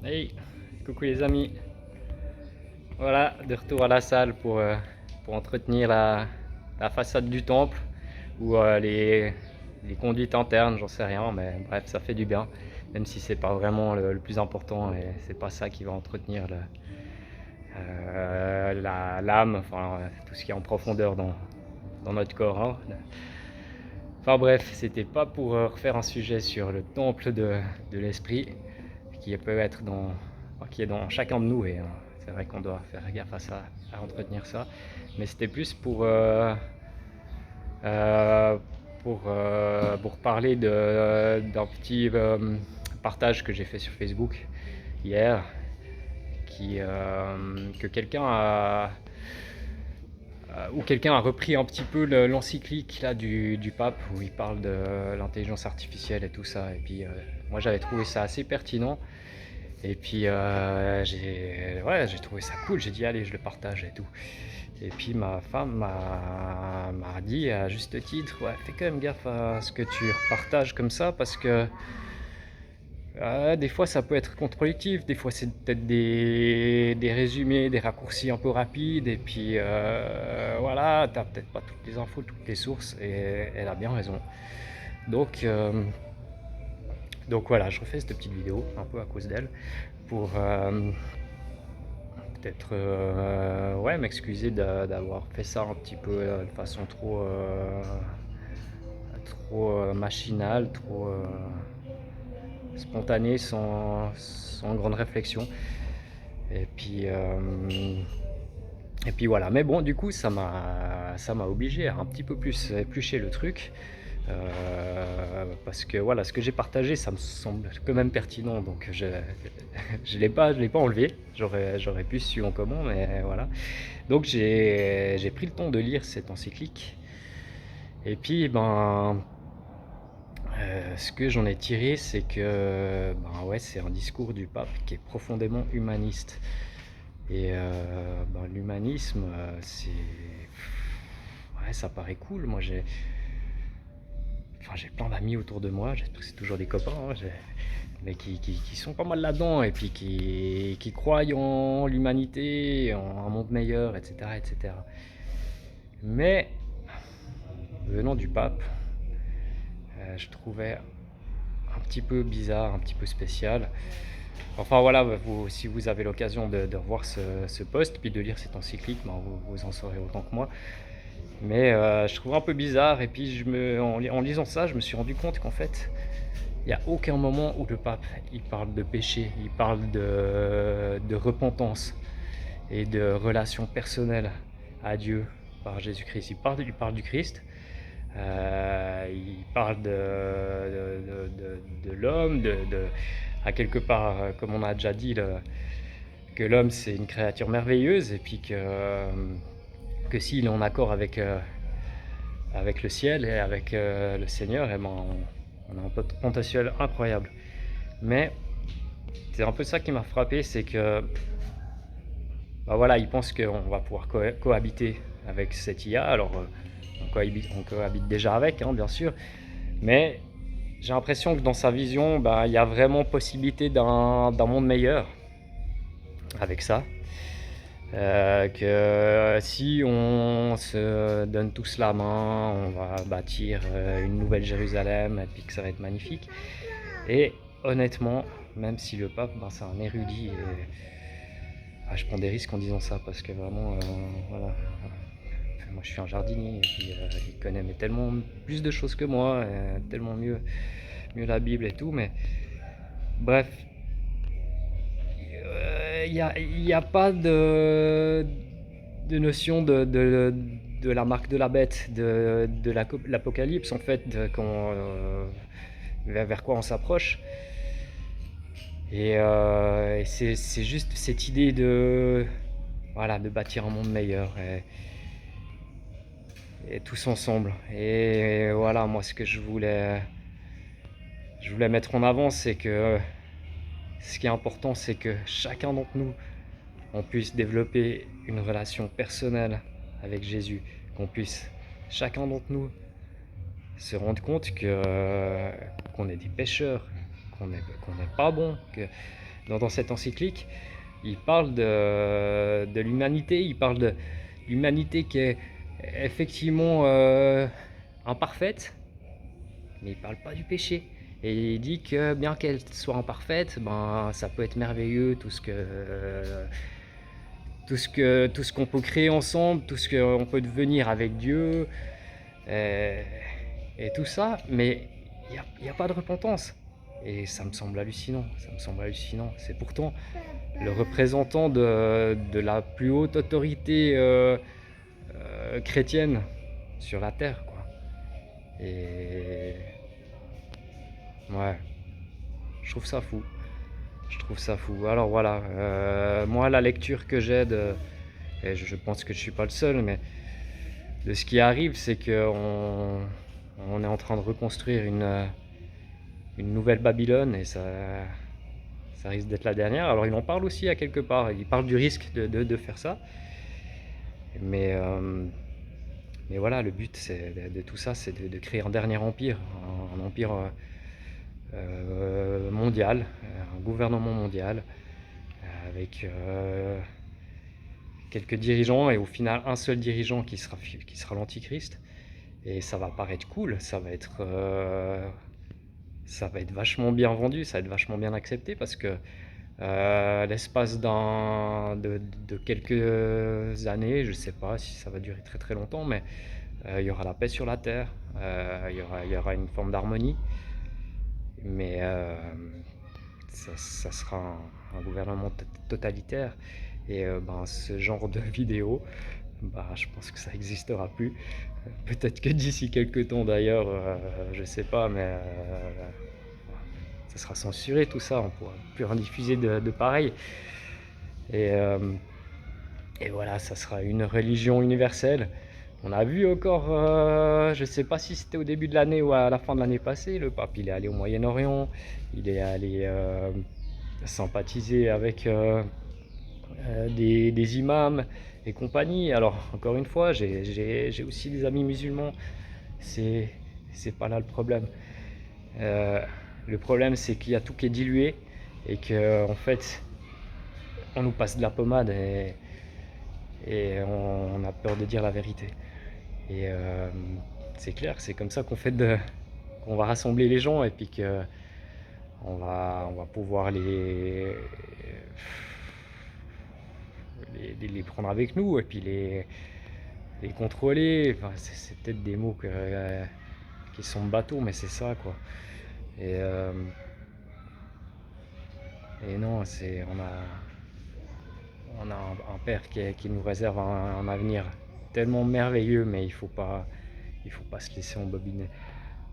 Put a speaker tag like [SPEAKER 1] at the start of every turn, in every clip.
[SPEAKER 1] Hey, coucou les amis. Voilà, de retour à la salle pour entretenir la façade du temple ou les conduites internes, j'en sais rien, mais bref, ça fait du bien. Même si c'est pas vraiment le plus important et c'est pas ça qui va entretenir l'âme, enfin tout ce qui est en profondeur dans notre corps, hein. Enfin bref, c'était pas pour refaire un sujet sur le temple de l'esprit qui peut être qui est dans chacun de nous et c'est vrai qu'on doit faire gaffe à ça, à entretenir ça. Mais c'était plus euh, pour parler d'un petit partage que j'ai fait sur Facebook hier, que quelqu'un a repris un petit peu l'encyclique là du pape où il parle de l'intelligence artificielle et tout ça. Et puis moi j'avais trouvé ça assez pertinent. Et puis j'ai trouvé ça cool. J'ai dit allez je le partage et tout. Et puis ma femme m'a dit à juste titre ouais fais quand même gaffe à ce que tu repartages comme ça parce que des fois ça peut être contre-productif, des fois c'est peut-être des résumés, des raccourcis un peu rapides, et puis voilà, t'as peut-être pas toutes les infos, toutes les sources, et elle a bien raison. Donc, euh, donc voilà, je refais cette petite vidéo, un peu à cause d'elle, pour peut-être ouais, m'excuser d'avoir fait ça un petit peu de façon trop machinale, trop spontanée, sans grande réflexion. Et puis, voilà. Mais bon, du coup, ça m'a obligé à un petit peu plus éplucher le truc. Parce que voilà, ce que j'ai partagé, ça me semble quand même pertinent. Donc je l'ai pas enlevé. J'aurais pu suivre comment, mais voilà. Donc j'ai pris le temps de lire cette encyclique. Et puis, ce que j'en ai tiré, c'est que ouais, c'est un discours du pape qui est profondément humaniste. Et l'humanisme, ouais, ça paraît cool. Moi, j'ai plein d'amis autour de moi, c'est toujours des copains, hein, mais qui sont pas mal là-dedans et puis qui croient en l'humanité, en un monde meilleur, etc., etc. Mais venant du pape, je trouvais un petit peu bizarre, un petit peu spécial. Enfin voilà, si vous avez l'occasion de revoir ce post, puis de lire cette encyclique, vous en saurez autant que moi. Mais je trouve un peu bizarre, et puis en lisant ça, je me suis rendu compte qu'en fait, il n'y a aucun moment où le pape il parle de péché, il parle de repentance et de relation personnelle à Dieu par Jésus-Christ. Il parle du Christ, il parle de l'homme, à quelque part, comme on a déjà dit, que l'homme c'est une créature merveilleuse et puis que s'il est en accord avec le ciel et avec le Seigneur, et on a un potentiel incroyable. Mais c'est un peu ça qui m'a frappé, c'est que voilà, il pense qu'on va pouvoir cohabiter avec cette IA. Alors on cohabite déjà avec, hein, bien sûr, mais j'ai l'impression que dans sa vision, il y a vraiment possibilité d'un monde meilleur avec ça. Que si on se donne tous la main, on va bâtir une nouvelle Jérusalem et puis que ça va être magnifique. Et honnêtement, même si le pape, c'est un érudit, je prends des risques en disant ça parce que vraiment, voilà. Moi, je suis un jardinier et puis il connaît mais tellement plus de choses que moi, tellement mieux la Bible et tout. Mais bref, il n'y a pas de notion de la marque de la bête, de l'apocalypse en fait, vers quoi on s'approche. Et c'est juste cette idée voilà, de bâtir un monde meilleur et tous ensemble. Et voilà, moi ce que je voulais mettre en avant, c'est que ce qui est important, c'est que chacun d'entre nous, on puisse développer une relation personnelle avec Jésus, qu'on puisse chacun d'entre nous se rendre compte qu'on est des pécheurs, qu'on n'est pas bon, dans cette encyclique, il parle de l'humanité, il parle de l'humanité qui est effectivement imparfaite, mais il parle pas du péché. Et il dit que bien qu'elle soit imparfaite, ben, ça peut être merveilleux, tout ce qu'on peut créer ensemble, tout ce qu'on peut devenir avec Dieu, et, et tout ça, mais il n'y a pas de repentance. Et ça me semble hallucinant, ça me semble hallucinant. C'est pourtant le représentant de la plus haute autorité chrétienne sur la terre, quoi. Et ouais, je trouve ça fou. Je trouve ça fou. Alors voilà, moi la lecture que j'ai et je pense que je suis pas le seul, mais de ce qui arrive, c'est on est en train de reconstruire une nouvelle Babylone et ça risque d'être la dernière. Alors il en parle aussi à quelque part, il parle du risque de faire ça. Mais, euh, mais voilà, le but de tout ça, c'est de créer un dernier empire, un empire mondial, un gouvernement mondial, avec quelques dirigeants et au final un seul dirigeant qui sera l'antichrist. Et ça va paraître cool, ça va être vachement bien vendu, ça va être vachement bien accepté parce que l'espace de quelques années, je ne sais pas si ça va durer très très longtemps, mais il y aura la paix sur la terre, il y aura une forme d'harmonie, mais ça sera un gouvernement totalitaire. Et ben, ce genre de vidéo, bah, je pense que ça n'existera plus. Peut-être que d'ici quelques temps d'ailleurs, je sais pas, mais ça sera censuré tout ça, on pourra plus rien diffuser de pareil. Et, euh, et voilà, ça sera une religion universelle. On a vu encore, je sais pas si c'était au début de l'année ou à la fin de l'année passée, le pape il est allé au Moyen-Orient, il est allé sympathiser avec des imams et compagnie. Alors encore une fois, j'ai aussi des amis musulmans, c'est pas là le problème. Euh, le problème c'est qu'il y a tout qui est dilué et que en fait on nous passe de la pommade et on a peur de dire la vérité. Et c'est clair, c'est comme ça qu'on va rassembler les gens et puis que on va pouvoir les prendre avec nous et puis les contrôler. Enfin, c'est peut-être des mots qui sont bateaux, mais c'est ça quoi. Et, euh, et non, on a un père qui nous réserve un avenir tellement merveilleux, mais il faut pas se laisser embobiner.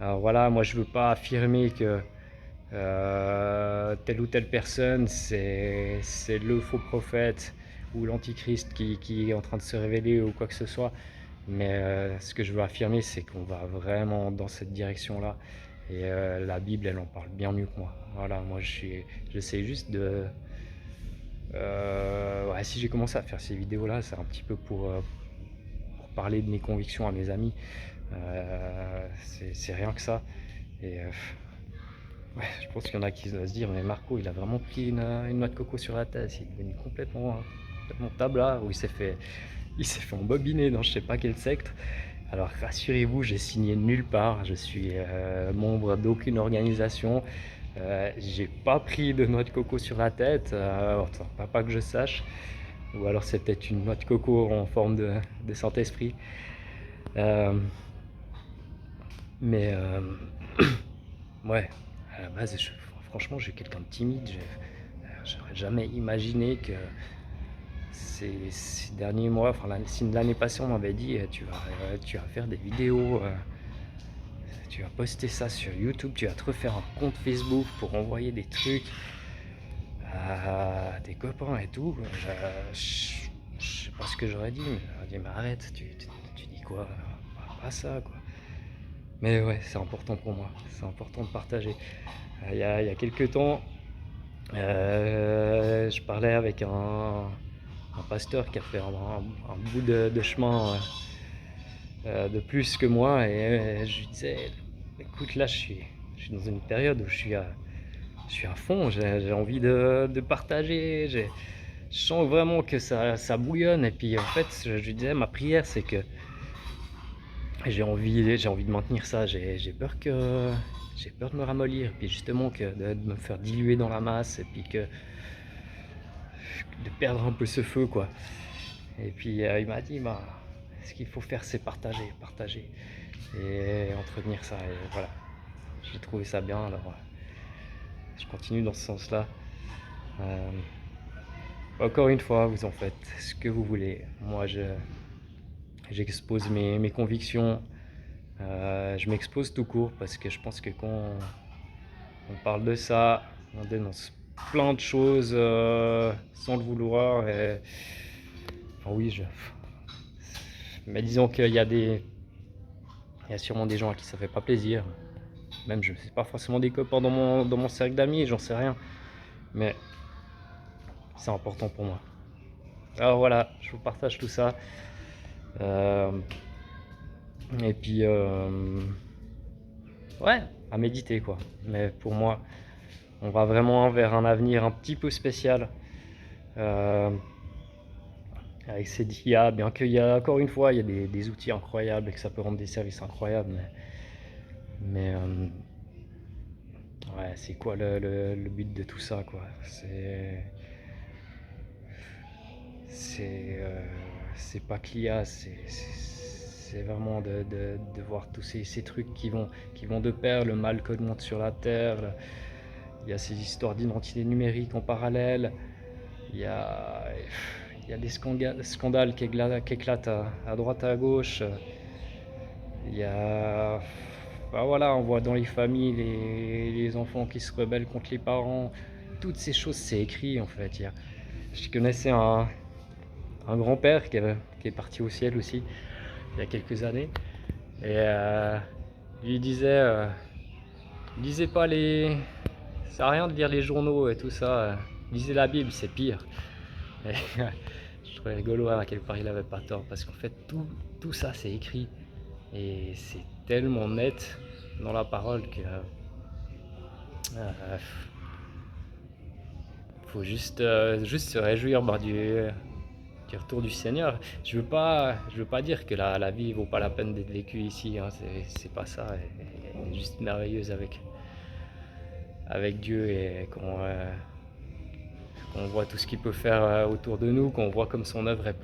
[SPEAKER 1] Alors voilà, moi je veux pas affirmer que telle ou telle personne c'est le faux prophète ou l'antichrist qui est en train de se révéler ou quoi que ce soit, mais ce que je veux affirmer c'est qu'on va vraiment dans cette direction là et la Bible elle en parle bien mieux que moi. Voilà, moi j'essaie juste de ouais, si j'ai commencé à faire ces vidéos là c'est un petit peu pour parler de mes convictions à mes amis. C'est rien que ça. Et ouais, je pense qu'il y en a qui doivent se dire, mais Marco, il a vraiment pris une noix de coco sur la tête. Il est devenu complètement tablard, où il s'est fait embobiner dans je sais pas quel secte. Alors rassurez-vous, j'ai signé nulle part. Je suis membre d'aucune organisation. J'ai pas pris de noix de coco sur la tête, pas que je sache. Ou alors c'est peut-être une noix de coco en forme de Saint-Esprit. Euh, mais ouais, à la base, franchement, je suis quelqu'un de timide. J'aurais jamais imaginé que ces derniers mois, enfin si l'année passée on m'avait dit tu vas faire des vidéos, tu vas poster ça sur YouTube, tu vas te refaire un compte Facebook pour envoyer des trucs à tes copains et tout. Je sais pas ce que j'aurais dit, mais j'aurais dit mais arrête, tu dis quoi? Pas ça quoi. Mais ouais, c'est important pour moi, c'est important de partager. Il y a quelques temps, je parlais avec un pasteur qui a fait un bout de chemin de plus que moi et je lui disais, écoute là je suis dans une période où je je suis à fond, j'ai envie de partager, je sens vraiment que ça bouillonne. Et puis en fait, je disais, ma prière, c'est que j'ai envie de maintenir ça. J'ai peur de me ramollir, puis justement que de me faire diluer dans la masse, et puis que de perdre un peu ce feu, quoi. Et puis il m'a dit, bah, ce qu'il faut faire, c'est partager, partager et entretenir ça. Et voilà, j'ai trouvé ça bien. Alors je continue dans ce sens-là. Euh, Encore une fois, vous en faites ce que vous voulez. Moi, j'expose mes convictions. Je m'expose tout court parce que je pense que quand on parle de ça, on dénonce plein de choses sans le vouloir. Enfin, oui, mais disons qu'il y a il y a sûrement des gens à qui ça fait pas plaisir. Même, je sais pas forcément des copains dans mon cercle d'amis, j'en sais rien. Mais c'est important pour moi. Alors voilà, je vous partage tout ça. Euh, et puis, ouais, à méditer, quoi. Mais pour moi, on va vraiment vers un avenir un petit peu spécial. Euh, Avec cette IA, bien qu'il y a, encore une fois, il y a des outils incroyables et que ça peut rendre des services incroyables. Mais ouais, c'est quoi le but de tout ça, quoi? C'est pas que l'IA, c'est vraiment de voir tous ces trucs qui vont de pair, le mal que monte sur la Terre. Il y a ces histoires d'identité numérique en parallèle. Il y a, il y a des scandales qui éclatent à droite à gauche. Il y a. Bah voilà, on voit dans les familles les enfants qui se rebellent contre les parents. Toutes ces choses, c'est écrit en fait. Je connaissais un grand-père qui est parti au ciel aussi il y a quelques années. Et lui disait pas les. Ça sert à rien de lire les journaux et tout ça. Lisez la Bible, c'est pire. Et je trouvais rigolo à quel part il avait pas tort. Parce qu'en fait, tout ça, c'est écrit. Et c'est tellement net dans la parole que. Faut juste se réjouir du retour du Seigneur. Je veux pas dire que la vie vaut pas la peine d'être vécue ici, hein, c'est pas ça. Elle est juste merveilleuse avec Dieu, et qu'on voit tout ce qu'il peut faire autour de nous, qu'on voit comme son œuvre elle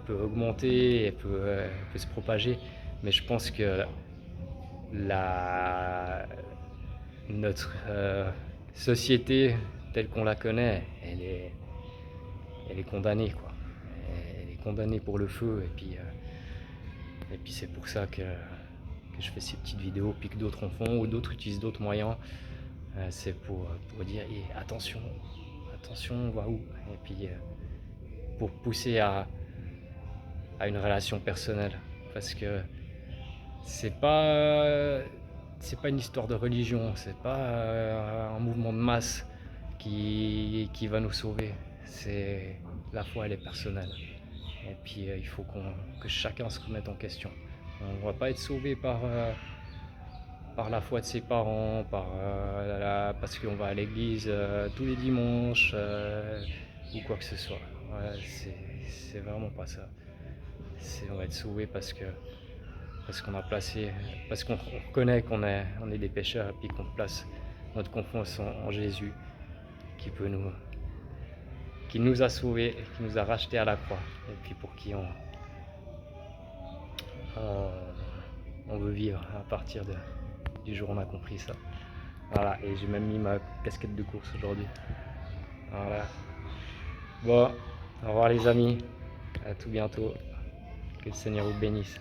[SPEAKER 1] peut augmenter, elle peut se propager. Mais je pense que la, notre société telle qu'on la connaît, elle est condamnée, quoi. Elle est condamnée pour le feu. Et puis c'est pour ça que je fais ces petites vidéos, puis que d'autres en font, ou d'autres utilisent d'autres moyens. C'est pour dire attention, attention, on va où? Et puis pour pousser à une relation personnelle. Parce que c'est pas, c'est pas une histoire de religion, c'est pas un mouvement de masse qui va nous sauver. C'est la foi, elle est personnelle. Et puis il faut que chacun se remette en question. On ne va pas être sauvé par la foi de ses parents, parce qu'on va à l'église tous les dimanches ou quoi que ce soit. Ouais, c'est vraiment pas ça. On va être sauvé parce qu'on a placé, parce qu'on reconnaît on est des pécheurs, et puis qu'on place notre confiance en Jésus qui peut qui nous a sauvés, qui nous a rachetés à la croix, et puis pour qui on veut vivre à partir du jour où on a compris ça. Voilà, et j'ai même mis ma casquette de course aujourd'hui. Voilà. Bon, au revoir les amis, à tout bientôt. Que le Seigneur vous bénisse.